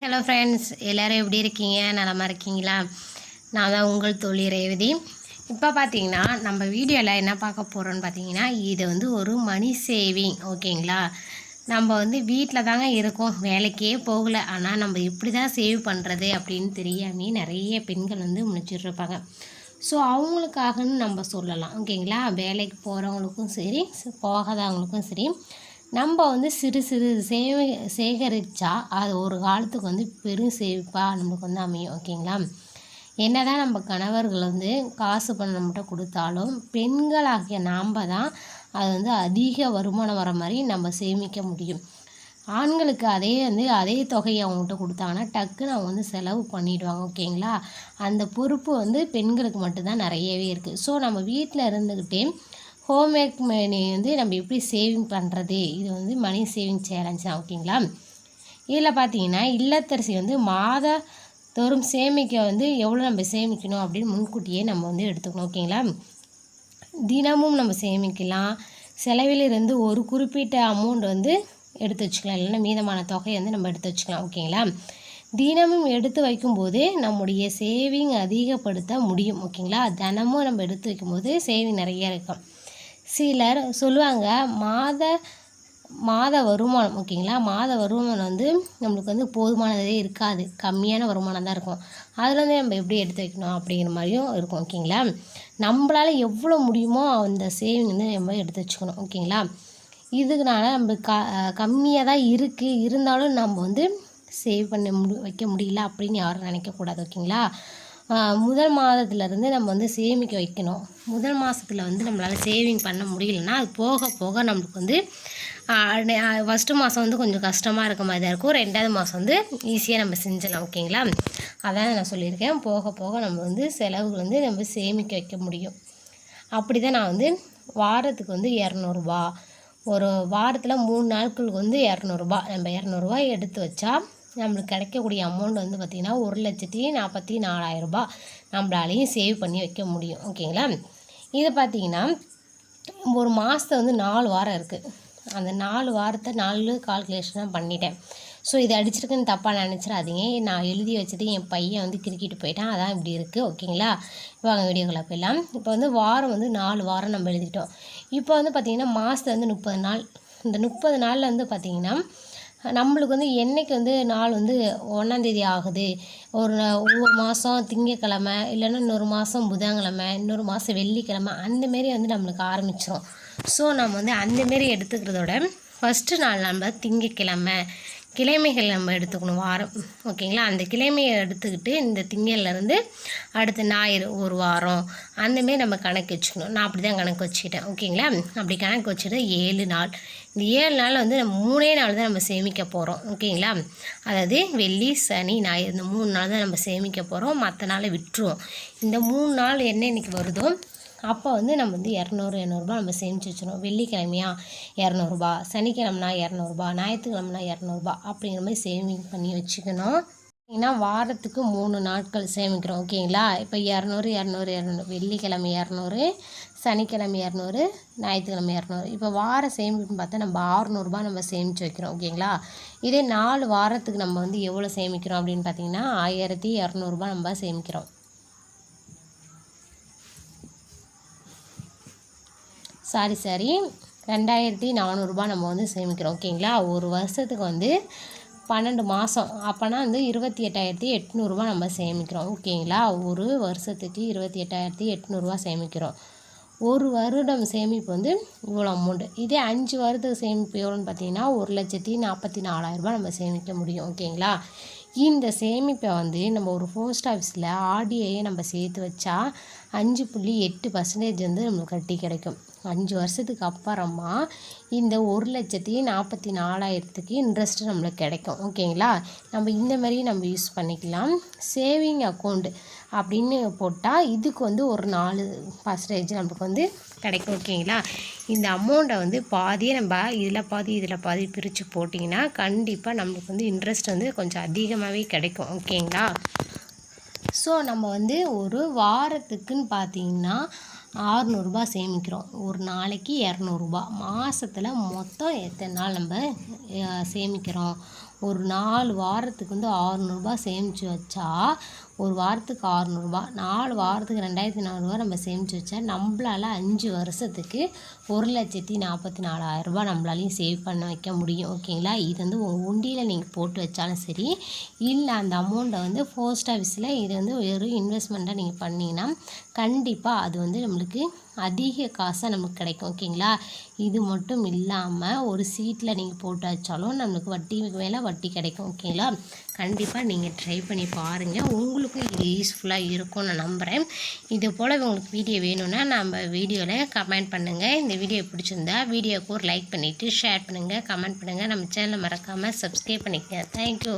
Hello friends, எல்லோரும் எப்படி இருக்கீங்க? நலமா இருக்கீங்களா? நான் தான் உங்கள் தோழி ரேவதி. இப்போ பார்த்தீங்கன்னா நம்ம வீடியோவில் என்ன பார்க்க போகிறோன்னு பார்த்தீங்கன்னா, இது வந்து ஒரு மணி சேவிங். ஓகேங்களா? நம்ம வீட்டில் தாங்க இருக்கோம், வேலைக்கே போகலை. ஆனால் நம்ம எப்படி தான் சேவ் பண்ணுறது அப்படின்னு தெரியாமே நிறைய பெண்கள் முழிச்சிட்ருப்பாங்க. ஸோ அவங்களுக்காகன்னு நம்ம சொல்லலாம். ஓகேங்களா? வேலைக்கு போகிறவங்களுக்கும் சரி, போகாதவங்களுக்கும் சரி, நம்ம சிறு சிறு சேகரித்தா அது ஒரு காலத்துக்கு பெரும் சேமிப்பாக நம்மளுக்கு அமையும். ஓகேங்களா? என்ன தான் நம்ம கணவர்கள் காசு பணம் நம்மகிட்ட கொடுத்தாலும் பெண்களாகிய நாம் தான் அது அதிக வருமானம் வர மாதிரி நம்ம சேமிக்க முடியும். ஆண்களுக்கு அதே தொகையை அவங்ககிட்ட கொடுத்தாங்கன்னா டக்குன்னு அவங்க செலவு பண்ணிவிடுவாங்க. ஓகேங்களா? அந்த பொறுப்பு பெண்களுக்கு மட்டும்தான் நிறையவே இருக்குது. ஸோ நம்ம வீட்டில் இருந்துக்கிட்டே ஹோம்மேக் மணி நம்ம எப்படி சேவிங் பண்ணுறது, இது மணி சேவிங் சேலஞ்ச் தான். ஓகேங்களா? இதில் பார்த்தீங்கன்னா இல்லத்தரசி மாதந்தோறும் சேமிக்க எவ்வளோ நம்ம சேமிக்கணும் அப்படின்னு முன்கூட்டியே நம்ம எடுத்துக்கணும். ஓகேங்களா? தினமும் நம்ம சேமிக்கலாம். செலவிலிருந்து ஒரு குறிப்பிட்ட அமௌண்ட் எடுத்து வச்சுக்கலாம், இல்லைன்னா மீதமான தொகையை நம்ம எடுத்து வச்சுக்கலாம். ஓகேங்களா? தினமும் எடுத்து வைக்கும்போது நம்முடைய சேவிங் அதிகப்படுத்த முடியும். ஓகேங்களா? தினமும் நம்ம எடுத்து வைக்கும்போது சேவிங் நிறைய இருக்கும். சிலர் சொல்லுவாங்க மாத வருமானம். ஓகேங்களா? மாத வருமானம் நம்மளுக்கு போதுமானதே இருக்காது, கம்மியான வருமானம் தான் இருக்கும். அதில் நம்ம எப்படி எடுத்து வைக்கணும் அப்படிங்கிற மாதிரியும் இருக்கும். ஓகேங்களா? நம்மளால் எவ்வளோ முடியுமோ அந்த சேவிங் நம்ம எடுத்து வச்சுக்கணும். ஓகேங்களா? இதுக்குனால நம்ம கம்மியாக தான் இருக்குது, இருந்தாலும் நம்ம சேவ் பண்ண வைக்க முடியல அப்படின்னு யாரும் நினைக்கக்கூடாது. ஓகேங்களா? முதல் மாதத்துலேருந்து நம்ம சேமிக்க வைக்கணும். முதல் மாதத்தில் நம்மளால் சேவிங் பண்ண முடியலன்னா அது போக போக நம்மளுக்கு ஃபஸ்ட்டு மாதம் கொஞ்சம் கஷ்டமாக இருக்க மாதிரி தான் இருக்கும். ரெண்டாவது மாதம் ஈஸியாக நம்ம செஞ்சிடலாம். ஓகேங்களா? அதான் நான் சொல்லியிருக்கேன், போக போக நம்ம செலவுகள் நம்ம சேமிக்க வைக்க முடியும். அப்படி தான் நான் வாரத்துக்கு 200 ஒரு வாரத்தில் 3 நாட்களுக்கு 200 நம்ம 200 எடுத்து வச்சா நம்மளுக்கு கிடைக்கக்கூடிய அமௌண்ட் பார்த்திங்கன்னா 1,44,000 நம்மளாலையும் சேவ் பண்ணி வைக்க முடியும். ஓகேங்களா? இது பார்த்திங்கன்னா ஒரு மாதத்தை 4 வாரம் இருக்குது. அந்த 4 வாரத்தை 4 கால்குலேஷனாக பண்ணிட்டேன். ஸோ இது அடிச்சிருக்குன்னு தப்பாக நினச்சிடாதீங்க. நான் எழுதி வச்சது என் பையன் கிறுக்கிட்டு போயிட்டான், அதான் இப்படி இருக்குது. ஓகேங்களா? வாங்க வீடியோக்குள்ளே போயிடலாம். இப்போ வாரம் 4 வாரம் நம்ம எழுதிட்டோம். இப்போ பார்த்திங்கன்னா மாதத்தை 30 நாள். இந்த 30 நாளில் பார்த்திங்கன்னா நம்மளுக்கு என்றைக்கு நாள் 1ஆந்தேதி ஆகுது, ஒவ்வொரு மாதம் திங்கக்கிழமை, இல்லைன்னா இன்னொரு மாதம் புதன்கிழமை, இன்னொரு மாதம் வெள்ளிக்கிழமை, அந்தமாரி நம்மளுக்கு ஆரம்பிச்சிடும். ஸோ நம்ம அந்தமாரி எடுத்துக்கிறதோட ஃபஸ்ட்டு நாள் நம்ம திங்கக்கிழமை கிழமைகள் நம்ம எடுத்துக்கணும் வாரம். ஓகேங்களா? அந்த கிழமையை எடுத்துக்கிட்டு இந்த திங்கள்லேருந்து அடுத்த ஞாயிறு ஒரு வாரம் அந்தமாரி நம்ம கணக்கு வச்சுக்கணும். நான் அப்படி தான் கணக்கு வச்சுக்கிட்டேன். ஓகேங்களா? அப்படி கணக்கு வச்சுட்டு 7 நாள். இந்த 7 நாள் நம்ம 3 நாள் தான் நம்ம சேமிக்க போகிறோம். ஓகேங்களா? அதாவது வெள்ளி, சனி, ஞாயிறு இந்த 3 நாள் தான் நம்ம சேமிக்க போகிறோம். மற்ற நாளை விட்டுருவோம். இந்த 3 நாள் என்ன இன்றைக்கி வருதோ அப்போ நம்ம 200 நம்ம சேமித்து வச்சிடணும். வெள்ளிக்கிழமையா 200, சனிக்கிழமைனா 200, ஞாயிற்றுக்கிழமைனா 200 அப்படிங்கிற மாதிரி சேவிங் பண்ணி வச்சுக்கணும். ஏன்னா வாரத்துக்கு 3 நாட்கள் சேமிக்கிறோம். ஓகேங்களா? இப்போ 200 வெள்ளிக்கிழமை 200, சனிக்கிழமை 200, ஞாயிற்றுக்கிழமை 200. இப்போ வார சேமிப்புன்னு பார்த்தா நம்ம 600 நம்ம சேமித்து வைக்கிறோம். ஓகேங்களா? இதே 4 வாரத்துக்கு நம்ம எவ்வளோ சேமிக்கிறோம் அப்படின்னு பார்த்தீங்கன்னா 1200 நம்ம சேமிக்கிறோம். சாரி 2400 நம்ம சேமிக்கிறோம். ஓகேங்களா? ஒரு வருஷத்துக்கு 12 மாதம், அப்போனா 28,800 நம்ம சேமிக்கிறோம். ஓகேங்களா? ஒரு வருஷத்துக்கு 28,800 சேமிக்கிறோம். ஒரு வருடம் சேமிப்பு இவ்வளோ அமௌண்ட்டு. இதே 5 வருடத்துக்கு சேமிப்பு எவ்வளோன்னு பார்த்தீங்கன்னா 1,44,000 நம்ம சேமிக்க முடியும். ஓகேங்களா? இந்த சேமிப்பை நம்ம ஒரு போஸ்ட் ஆஃபீஸில் ஆர்டிஐயை நம்ம சேர்த்து வச்சா 5.8% நம்மளுக்கு கட்டி கிடைக்கும். 5 வருஷத்துக்கு அப்புறமா இந்த 1,44,000க்கு இன்ட்ரெஸ்ட்டு நம்மளுக்கு கிடைக்கும். ஓகேங்களா? நம்ம இந்த மாதிரி நம்ம யூஸ் பண்ணிக்கலாம். சேவிங் அக்கௌண்ட் அப்படின்னு போட்டால் இதுக்கு ஒரு 4% நம்மளுக்கு கிடைக்கும். ஓகேங்களா? இந்த அமௌண்ட்டை பாதியே நம்ம இதில் பாதி பிரித்து போட்டிங்கன்னா கண்டிப்பாக நம்மளுக்கு இன்ட்ரெஸ்ட் கொஞ்சம் அதிகமாகவே கிடைக்கும். ஓகேங்களா? ஸோ நம்ம ஒரு வாரத்துக்குன்னு பார்த்தீங்கன்னா 600 சேமிக்கிறோம். ஒரு நாளைக்கு 200. மாதத்தில் மொத்தம் எத்தனை நாள் நம்ம சேமிக்கிறோம்? ஒரு 4 வாரத்துக்கு வந்து 600 சேமித்து வச்சா, ஒரு வாரத்துக்கு 600, 4 வாரத்துக்கு 2400 நம்ம சேமித்து வச்சா நம்மளால் 5 வருஷத்துக்கு 1,44,000 நம்மளாலையும் சேவ் பண்ண வைக்க முடியும். ஓகேங்களா? இது வந்து உங்கள் உண்டியில் நீங்கள் போட்டு வச்சாலும் சரி, இல்லை அந்த அமௌண்ட்டை வந்து போஸ்ட் ஆஃபீஸில் இது வந்து ஒரு இன்வெஸ்ட்மெண்ட்டாக நீங்கள் பண்ணிங்கன்னா கண்டிப்பாக அது வந்து நம்மளுக்கு அதிக காசாக நமக்கு கிடைக்கும். ஓகேங்களா? இது மட்டும் இல்லாமல் ஒரு சீட்டில் நீங்கள் போட்டு வச்சாலும் நம்மளுக்கு வட்டிக்கு மேலே வட்டி கிடைக்கும். ஓகேங்களா? கண்டிப்பாக நீங்கள் ட்ரை பண்ணி பாருங்கள். உங்களுக்கும் இது யூஸ்ஃபுல்லாக இருக்கும்னு நான் நம்புகிறேன். இது போல் உங்களுக்கு வீடியோ வேணும்னா நம்ம வீடியோவில் கமெண்ட் பண்ணுங்கள். இந்த வீடியோ பிடிச்சிருந்தா வீடியோவுக்கு ஒரு லைக் பண்ணிவிட்டு ஷேர் பண்ணுங்கள், கமெண்ட் பண்ணுங்கள். நம்ம சேனலை மறக்காமல் சப்ஸ்கிரைப் பண்ணிக்கங்க. தேங்க்யூ.